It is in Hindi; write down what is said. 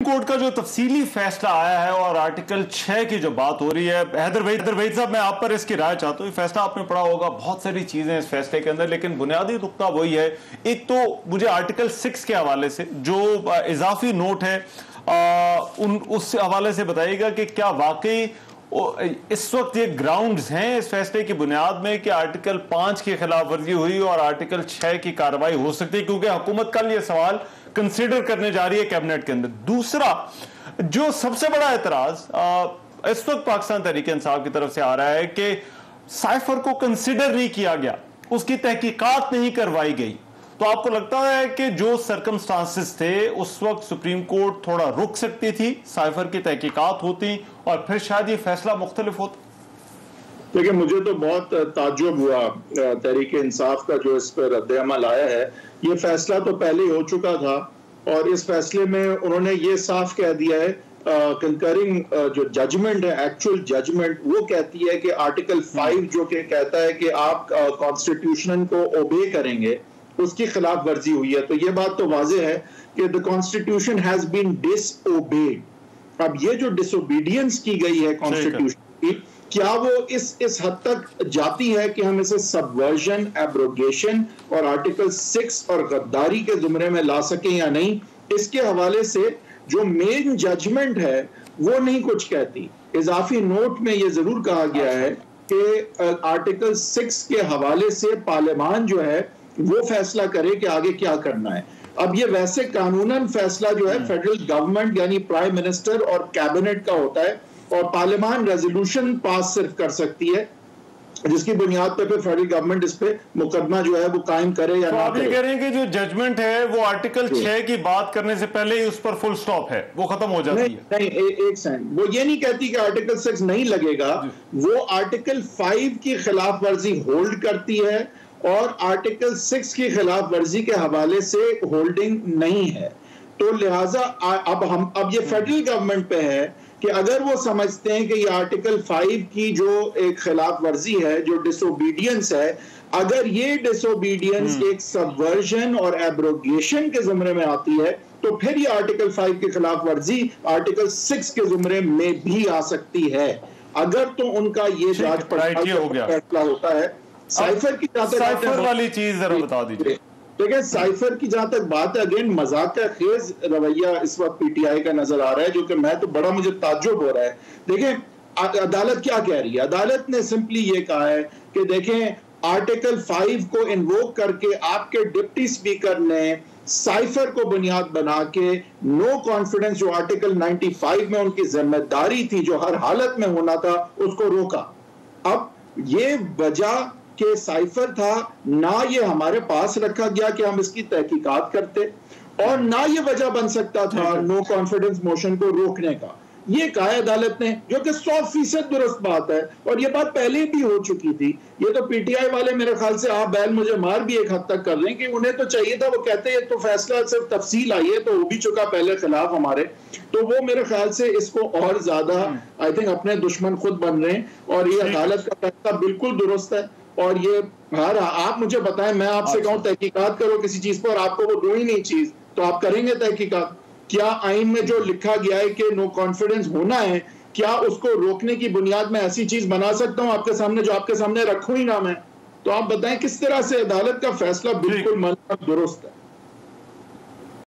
कोर्ट का जो तफसीली फैसला आया है और आर्टिकल 6 की जो बात हो रही है, हैदर वहीद साहब, मैं आप पर इसकी राय चाहता हूँ। फैसला आपने पढ़ा होगा, बहुत सारी चीजें इस फैसले के अंदर, लेकिन बुनियादी नुकता वही है। एक तो मुझे आर्टिकल 6 के हवाले से जो इजाफी नोट है उस हवाले से बताइएगा कि क्या वाकई इस वक्त ये ग्राउंड्स हैं इस फैसले की बुनियाद में कि आर्टिकल 5 की खिलाफ वर्जी हुई और आर्टिकल 6 की कार्रवाई हो सकती है, क्योंकि हुकूमत कल ये सवाल कंसीडर करने जा रही है कैबिनेट के अंदर। दूसरा जो सबसे बड़ा एतराज इस वक्त पाकिस्तान तहरीक इंसाफ की तरफ से आ रहा है कि साइफर को कंसीडर नहीं किया गया, उसकी तहकीकात नहीं करवाई गई। तो आपको लगता है कि जो सर्कमस्टांसेस थे उस वक्त सुप्रीम कोर्ट थोड़ा रुक सकती थी, साइफर की तहकीकात होती और फिर शायद ये फैसला मुख्तलिफ होता? देखिए, मुझे तो बहुत ताज्जुब हुआ तहरीक इंसाफ का जो इस पर रद्द-ए-अमल आया है। ये फैसला तो पहले ही हो चुका था और इस फैसले में उन्होंने ये साफ कह दिया है, कंकरिंग जो जजमेंट है, एक्चुअल जजमेंट, वो कहती है कि आर्टिकल 5 जो कि कहता है कि आप कॉन्स्टिट्यूशन को ओबे करेंगे, उसकी खिलाफ वर्जी हुई है। तो ये बात तो वाज़ेह है कि द कॉन्स्टिट्यूशन हैज बीन डिसओबेड। अब ये जो डिसोबीडियंस की गई है कॉन्स्टिट्यूशन की, क्या वो इस हद तक जाती है कि हम इसे सबवर्जन, एब्रोगेशन और आर्टिकल 6 और गद्दारी के जुमरे में ला सकें या नहीं, इसके हवाले से जो मेन जजमेंट है वो नहीं कुछ कहती। इजाफी नोट में ये जरूर कहा गया है कि आर्टिकल 6 के हवाले से पार्लियामान जो है वो फैसला करे कि आगे क्या करना है। अब ये वैसे कानूनन फैसला जो है फेडरल गवर्नमेंट यानी प्राइम मिनिस्टर और कैबिनेट का होता है और पार्लियामान रेजोल्यूशन पास सिर्फ कर सकती है, जिसकी बुनियाद पे फिर फेडरल गवर्नमेंट इस पे मुकदमा जो है वो कायम करे या तो ना करे। आप ये कह रहे हैं कि जो जजमेंट है वो आर्टिकल 6 की बात करने से पहले ही उस पर फुल स्टॉप है, वो खत्म हो जाती है? नहीं, एक सेकंड, वो ये नहीं कहती कि आर्टिकल 6 नहीं लगेगा, वो आर्टिकल 5 की खिलाफ वर्जी होल्ड करती है और आर्टिकल 6 की खिलाफ वर्जी के हवाले से होल्डिंग नहीं है। तो लिहाजा अब ये फेडरल गवर्नमेंट पे है कि अगर वो समझते हैं कि ये आर्टिकल 5 की जो एक खिलाफ वर्जी है, जो डिसोबीडियंस है, अगर ये डिसोबीडियंस एक सबवर्जन और एब्रोगेशन के जुमरे में आती है, तो फिर ये आर्टिकल 5 की खिलाफ वर्जी आर्टिकल 6 के जुमरे में भी आ सकती है। अगर तो उनका ये जांच पड़ताल हो गया फैसला होता है। साइफर की साइफर वाली चीज जरा बता दीजिए। देखिए, साइफर की जहां तक बात है, अगेन मजाक का खेज रवैया इस वक्त पीटीआई का नजर आ रहा है, जो कि मैं तो बड़ा मुझे ताज्जुब हो रहा है। देखें अदालत क्या कह रही है। अदालत ने सिंपली ये कहा है कि देखें, आर्टिकल 5 को इन्वोक करके आपके डिप्टी स्पीकर ने साइफर को बुनियाद बना के नो कॉन्फिडेंस जो आर्टिकल 95 में उनकी जिम्मेदारी थी, जो हर हालत में होना था, उसको रोका। अब ये वजह के साइफर था, ना ये हमारे पास रखा गया कि हम इसकी तहकीकात करते, और ना ये वजह बन सकता था नो कॉन्फिडेंस मोशन को रोकने का। ये कहा अदालत ने, जो कि 100% दुरुस्त बात है, और ये बात पहले भी हो चुकी थी। ये तो पीटीआई वाले मेरे ख्याल से आप बैल मुझे मार भी एक हद तक कर रहे हैं कि उन्हें तो चाहिए था, वो कहते हैं तो फैसला सिर्फ तफसील आई है, तो हो भी चुका पहले खिलाफ हमारे, तो वो मेरे ख्याल से इसको और ज्यादा आई थिंक अपने दुश्मन खुद बन रहे हैं। और ये अदालत का फैसला बिल्कुल दुरुस्त है। और ये आप मुझे बताएं, मैं आपसे कहूं तहकीकात करो किसी चीज पर, आपको वो दो ही नहीं चीज, तो आप करेंगे तहकीकात? क्या आइन में जो लिखा गया है कि नो कॉन्फिडेंस होना है, क्या उसको रोकने की बुनियाद में ऐसी चीज बना सकता हूं आपके सामने जो आपके सामने रखूं ही ना मैं? तो आप बताएं किस तरह से अदालत का फैसला बिल्कुल दुरुस्त है।